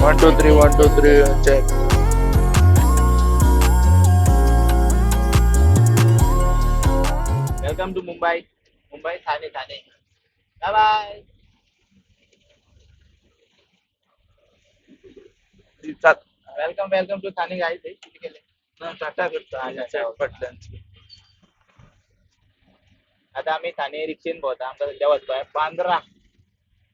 1 2 3 1 2 3 check. Welcome to Mumbai. Mumbai Thane Thane. Bye bye. Welcome welcome to Thane guys. किती केले टाटा करता पटल्यांची. आता आम्ही ठाणे रिक्षेन भोवता. आमकां सध्या वचपाक बांद्रा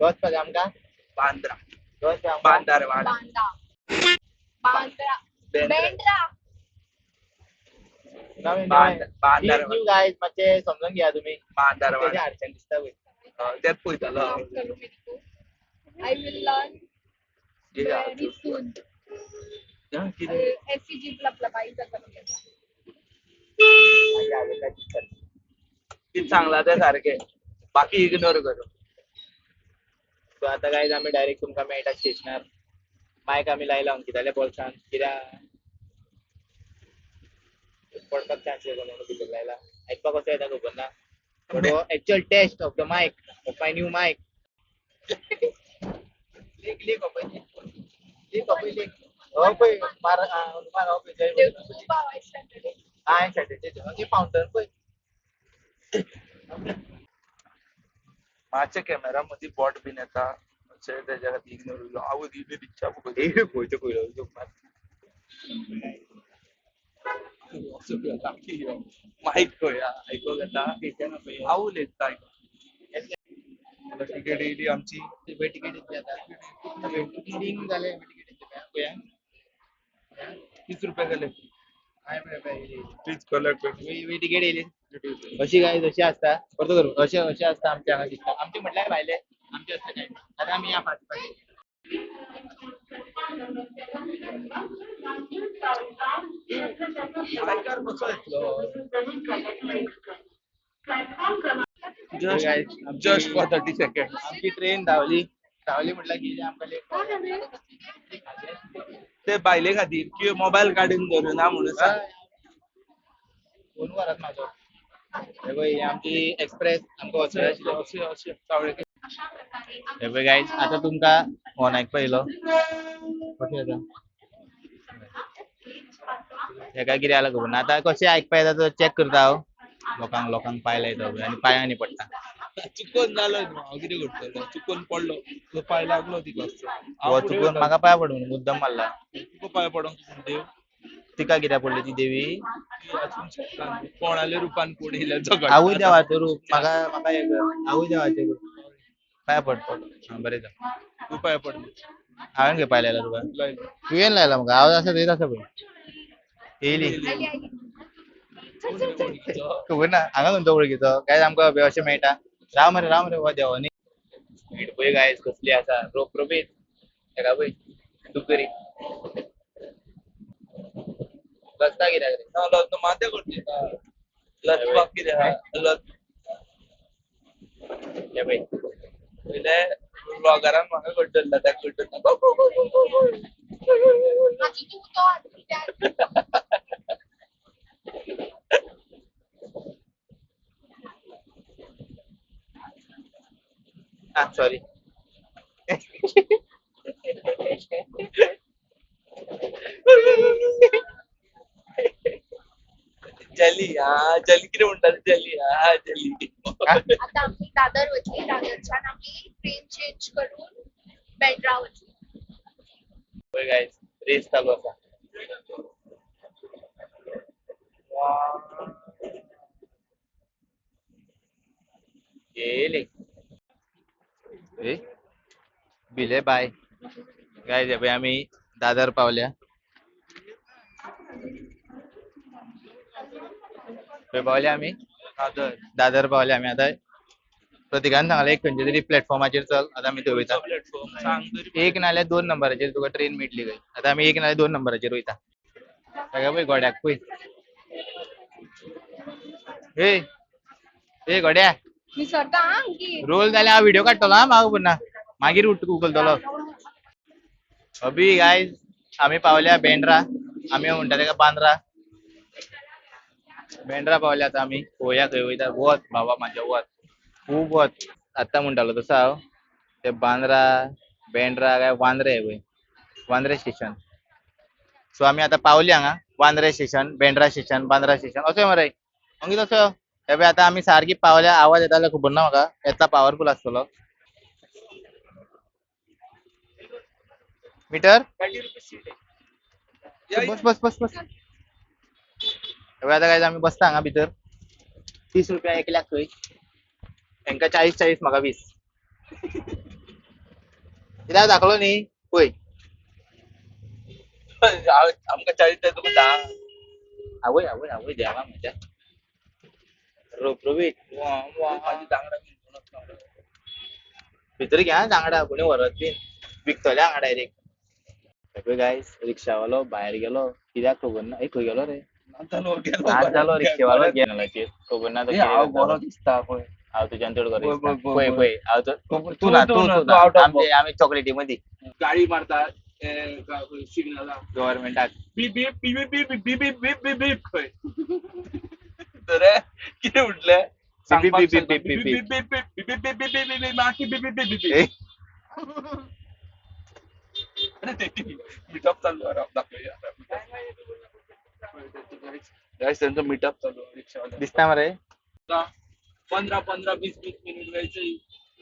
वचपाचें आमकां. बांद्रा वचपाक बांदार वाडा बांद्रा बेंद्रा बांदार न्यू गाईज मातशें समजून घ्या तुम्ही. बांदार तेजे वाडा हाडच्यान दिसता पळय. त्यात पळयतालो करू मेरे को I will learn very soon. SCG प्लपलपाई जाता म्हटलं. किती चांगला ते सारखे बाकी इग्नोर करू. सो आता गाईज आम्ही डायरेक्ट तुमकां मेळटा स्टेशनार. मायक आमी लायला कित्याल्या बोल्सान कित्याक पडपाक चान्सेस म्हणून भितर लायला. आयकपाक कसो येता खबर ना. बट हो एक्चुअल टेस्ट ऑफ द मायक ऑफ माय न्यू मायक. लीक लीक हो पळय. लीक हो पळय लीक. हो पळय मार हो पळय जय खूप आवाज येतोय. हाय सॅटर्डे ते फाउंटन पळय. माझ्या कॅमेरा मध्ये बॉट बिन येता अशें तेज्या खातीर इग्नोर केलो. आवय दिली रिक्षा पळयतो पळय. माहीत खंय आयको घेता हांव उलयता तिकेट येयली आमची. तिकेट टिकेटिंग जालें तिकेट. 30 रुपया गेले. Please collect. तिकेट येयली. अशी काय जशी असता परतो करू अशें असता आमच्या हांगा दिसता. आमचे म्हटल्यार भायले आमचे असता काय आतां आमी या फाटी फाटी. मायकार कसो येतलो जस्ट फॉर 30 सेकंड. आमची ट्रेन धांवली म्हटल्यार की आमकां लेट. ते बायले खातीर की मोबायल काडून धरुना म्हणून सांग. फोन वरात म्हाजो. हे पळय ही आमची एक्सप्रेस आमकां वचपाक आशिल्ली. अशें अशें कावळे हे पळय गायज आतां तुमकां फोन आयकपा येयलो. कशें येता हेका कितें जालां खबर ना. आतां कशें आयकपा येता तो चॅक करता हांव. लोकांक पांय लायता आनी पांयांनी पडटा. चुकोन जालो हांव कितें करतलो. चुकोन पडलो तो पांय लागलो तिका. हो चुकून म्हाका पांय पड म्हणून मुद्दम मारला. तुका पांय पडोंक देव तिका कित्याक पडली ती देवी. ती आसूंक शकता न्हू. कोणाले रुपान कोण येयल्या जगत. आवय देवाचें रूप म्हाका हे कर. आवय देवाचें रूप पांय पड. बरें जा. तू पांय पड. हांवें खंय पांय लायला तुका. लायलो. तुवें लायला म्हाका. आवाज आसा थंयच आसा पळय. येयली खबर ना. हांगा खंयचो वळखीचो काय आमकां अशें मेळटा. राव मरे हो देवानी. पळय गायज कसली आसा रोपरोपीत. हेका पळय दुकरी बसता कित्याक रे. ना लग्न माते करते लग्न कितें आहा लग्न हे पळय पयले ब्लॉगरान म्हाका कडटलो त्या कडटलो माझी तू तो आधी सॉरी. जली हा जली कितें म्हणटा जली हा जली. आता आम्ही दादर वचली. दादरच्यान आम्ही ट्रेन चेंज करून बेंड्रा वचली. पळय गायज रेस चालू आसा. येयली भिले बाय. गायज हे पळय आमी दादर पावल्या. खंय पावल्या आमी. दादर पावल्या आमी. आतां प्रतीकान सांगलें एक खंयच्या तरी प्लॅटफॉर्माचेर चल. आतां आमी थंय वयता. प्लॅटफॉर्म सांग तरी. 1 नाल्यार 2 नंबराचेर तुका ट्रेन मेळटली खंय. आतां आमी 1 नाल्यार 2 नंबराचेर वयता. ताका पळय घोड्याक पळय. ए घोड्या मी सरता की रोल जाल्यार हांव व्हिडिओ काडटलो हा. म्हाका खबर ना मागीर उखलतलो. अभी गायज आमी पावल्या बेंड्रा. आमी म्हणटा तेका बांद्रा. बेंड्रा पावल्या आतां आमी. पळोवया खंय वयता. वत बाबा म्हाजें वत खूब वत. आतां म्हणटालो तसो हांव ते बांद्रा बेंड्रा काय वांद्रे पळय वांद्रे स्टेशन. सो आम्ही आता पावली हांगा Vandre station, Bandra station, Bandra station असो मरे. मग तसो तेबे आता आम्ही सारखी पावल्या. आवाज येता जाल्यार खबर ना म्हाका, येतला पॉवरफुल आसतलो. मीटर बस बस बस बस. तेबे आता काय आम्ही बसता हांगा भितर. 30 रुपया एकल्याक खंय. हेंका 40 म्हाका 20. कित्याक दाखलो न्ही पळय. आमका 40 आहे तुका 10. आवय आवय आवय देवा म्हज्या. रोबरोबीत माझी दांगडा भितर घ्या जांगडा कोणी व्हरत बीन विकतले हांगा डायरेक्ट. सगळे गायस रिक्षावालो भायर गेलो कित्याक खबर ना. खंय गेलो रे. आज जालो रिक्षावालो गेलाचेर खबर ना तो हांव कितें बरो करता. दिसता पळय. हांव तुज्यान चड बरो पळय, दिसता. पळय, पळय पळय हांव तू तू ना तू तू ना, तू तू out ना. of आम्ही चॉकलेटी मध्ये गाडी मारतात सिग्नला गव्हर्नमेंटाक. बीप बीप बीप बीप बीप बीप बीप बीप बीप खंय तर कितें म्हटलें बीप बीप बीप बीप बीप बीप. मीटअप चालू आहे दाखवूया. त्यांचं मीटअप चालू आहे रिक्षावाल्या. दिसता मरे. 15-15 20-20 मिनट गए.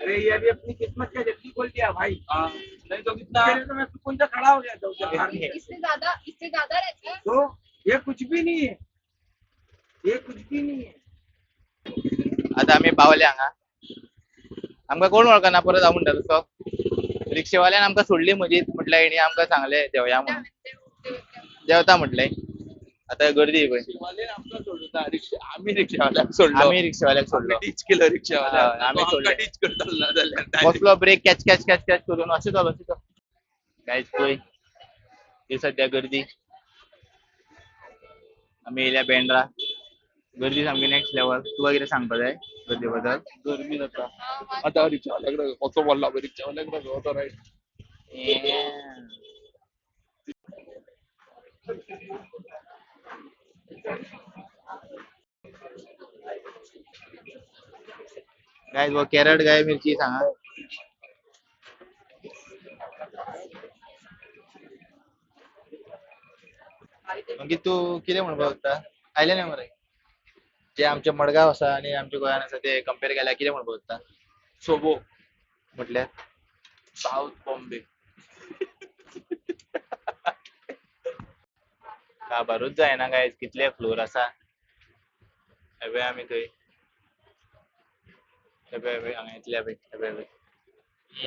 अरे ये अभी अपनी किस्मत का जल्दी खोल दिया भाई। नहीं तो कितना पहले तो मैं सुकून से खड़ा हो गया था उधर बाहर में। इससे ज्यादा रहता है. तो ये कुछ भी नहीं है, ये कुछ भी नहीं है। आता आम्ही पावले हांगा. आमका कोण वळखना परत हांव म्हणटा तसो. रिक्षेवाल्यान आमकां सोडली मदींच. म्हटल्यार हेणी आमकां सांगले देवया म्हणून. देवता म्हटले. आता गर्दी पळय. रिक्षावाले आमका सोडता. आम्ही रिक्षावाल्याक सोडलो. आम्ही रिक्षावाल्याक सोडलो. टीच केलं रिक्षावाल्या. हय, आम्ही सोडले. टीच करतालो ना जाल्यार direct. बसलो break catch catch catch catch करून अशें चालू अशें चालू. गायज पळय ही सध्या गर्दी. आम्ही येयल्या बेंड्रा. गर्दी सामकी नेक्स्ट लेवल. तुका कितें सांगपा जाय गर्दी बद्दल. गर्मी जाता. आता रिक्षावाल्याकडे कसो बोलला रिक्षावाल्याकडे होतो राईट. गायज वो कॅरट गाय मिरची सांगा. मागीर तू कितें म्हणपाक सोदता. आयले ना मरे. जे आमचे मडगांव आसा आनी आमच्या गोंयान आसा ते कंपेर केल्यार कितें म्हणपाक सोदता. सोबो म्हटल्यार साऊथ बॉम्बे. काबारूच जायना गायज कितले फ्लोर आसा. हेबय आमी थंय. हेबय हेबय हांगा येतले पळय. हेबय हेबय.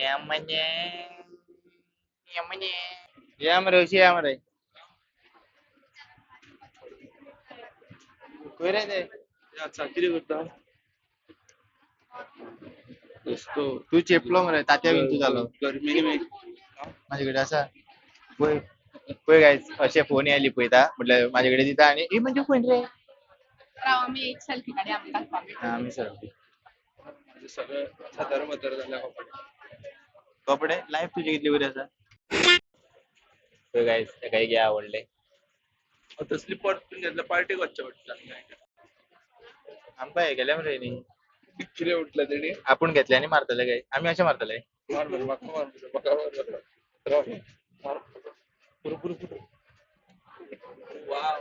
या मने या मने या मरे अशी या मरे. खंय रे ते. अच्छा कितें करता. तू चेपलो मरे. तात्या बीन तू जालो. गर्मी माझे कडेन आसा पळय. पळय गायज अशे फोन आयली पळयता म्हटल्यार माझे कडेन दिता आनी ही म्हणजे कोण रे. आम्ही एक सेल्फी काढी आमकां आमी सर सगळं धर्म तर झाल्या कपडे लायफ तुझी कितली बरी आसा. पळय गायज ताका एक आवडले. तसली परतून घेतल्या पार्टीक वचचें पडटा. आमकां हे केलें मरे न्ही. कितें उठला तेणी. आपूण घेतले आनी मारतले काय आमी अशें मारतले. मार मार म्हाका मार म्हाका मार. मार पुरो पुरो पुरो. वाव.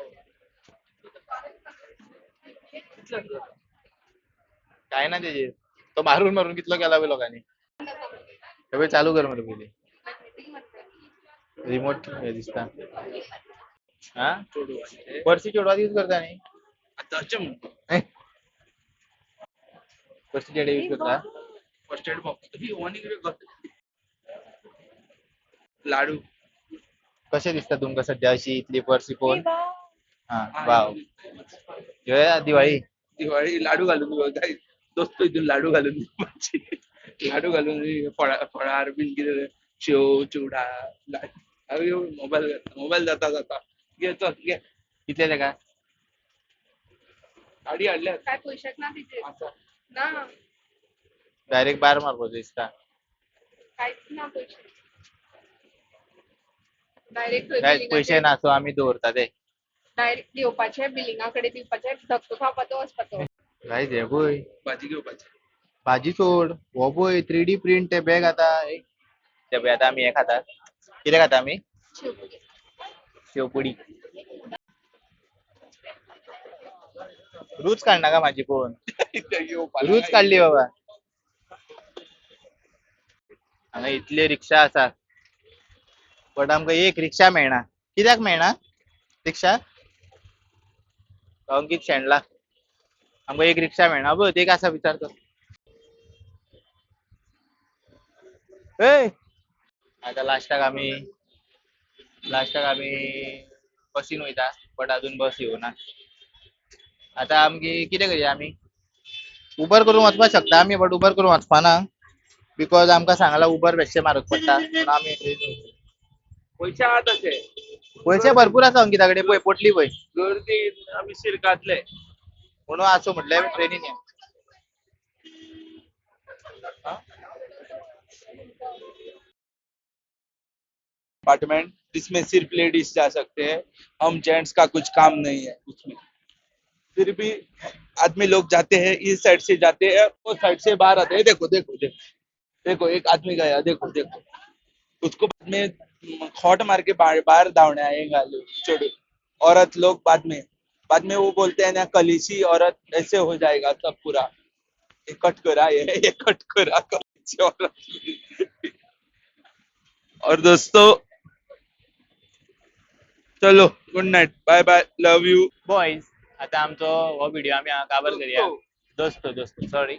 काय ना तेजेर. तो मारून मारून कितलो केला पळय लोकांनी. हे चालू कर मरे पयलीं. रिमोट हे दिसता. हा पर्सी चेडवात यूज करता न्ही. आता अशें म्हणटा. पर्सी चेडे यूज करता. फर्स्ट एड बॉक्स ही ओनी लाडू कशें दिसता तुमकां सध्या अशी इतली पर्सी पोवन. हा वाव. ह्यो दिवाळी. दिवाळी लाडू घालून काय दोस्त इथून लाडू घालून लाडू घालून फळार बीन कितें शेव चिवडा मोबाईल जाता जाता घे चल घे. कितले तेका. गाडी हाडल्या काय पैशाक ना तिथे ना डायरेक्ट बार मारपाचो दिसता. काहीच ना पैसे. डायरेक्ट गायज पैसे ना सो आमी दवरता ते. डायरेक्ट दिवपाचे बिलिंगा कडेन दिवपाचे धक्को खावपाचो वचपाचो. गायज हे पळय भाजी घेवपाची. भाजी सोड हो पळय 3D प्रिंट ते बॅग आता. ते पळय आतां आमी हे खाता. कितें खाता आमी शेवपुरी. शेवपुडी. रूच काढणार का माझी फोन? रूच काढली बाबा. हांगा इतले रिक्षा आसात बट आमकां एक रिक्षा मेळना. कित्याक मेळना रिक्षा? अंकीत शेणला. आमकां एक रिक्षा मेळना. बघ ते कसा विचारतो. आता लास्टाक आमी बसीन वयता बट अजून बस येवना. आता आमगे कितें करया आमी? उबर करून वचपाक शकता आमी बट उबर करून वचपाना बिकॉज आमकां सांगला उबर बेश्टे म्हारग पडटा म्हणून आमी पैसे आहात असे पयशे भरपूर आसा अंकिता कडेन. पळय पोटली पळय गर्दी आम्ही शिरकातले. म्हणून आसूं म्हटलें ट्रेनीन या. अपार्टमेंट जिसमें सिर्फ लेडीज जा सकते हैं, हम जेंट्स का कुछ काम नहीं है उसमें. फिर भी आदमी लोग जाते हैं, इस साइड से जाते हैं, वो साइड से बाहर आते हैं. देखो देखो देखो देखो एक आदमी गया. देखो देखो उसको बाद में खोट मार के बाहर धावने आएगा लोग छोड़ो. औरत लोग बाद में वो बोलते हैं ना कलीसी औरत, ऐसे हो जाएगा सब पूरा. ये कट करा, ये कट करा कलीसी औरत. और दोस्तों चलो good night, bye bye, love you. Boys. आता आमचो हो व्हिडिओ आमी हांगा काबर करया. दोस्तो सॉरी.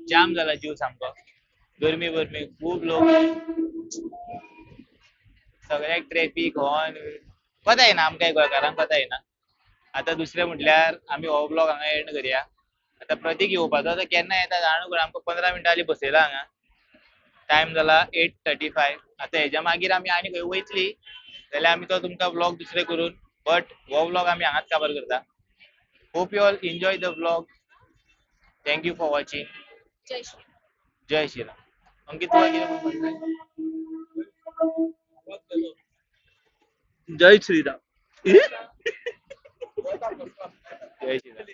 जाम जाला जीव सामको. गरमी खूप लोक सगळ्याक ट्रॅफिक हॉर्न कोता येना. आमकां गोंयकारांक कोता येना. आता दुसरें म्हटल्यार आमी हो ब्लॉग हांगा एंड करया. आता प्रतीक येवपाचो तो केन्ना येता जाणू करून आमकां 15 मिनटां आली बसयला हांगा. टायम जाला 8:35. आता हेच्या मागीर आमी आनी खंय वयतली जाल्यार आमी तो तुमकां ब्लॉग दुसरे करून बट हो ब्लॉग आमी हांगाच काबर करता. Hope you all enjoy the blog. Thank you for watching. जय श्री. जय श्रीराम. अंकित तुला कितें म्हणपाक जाय? जय श्रीराम. जय श्रीराम.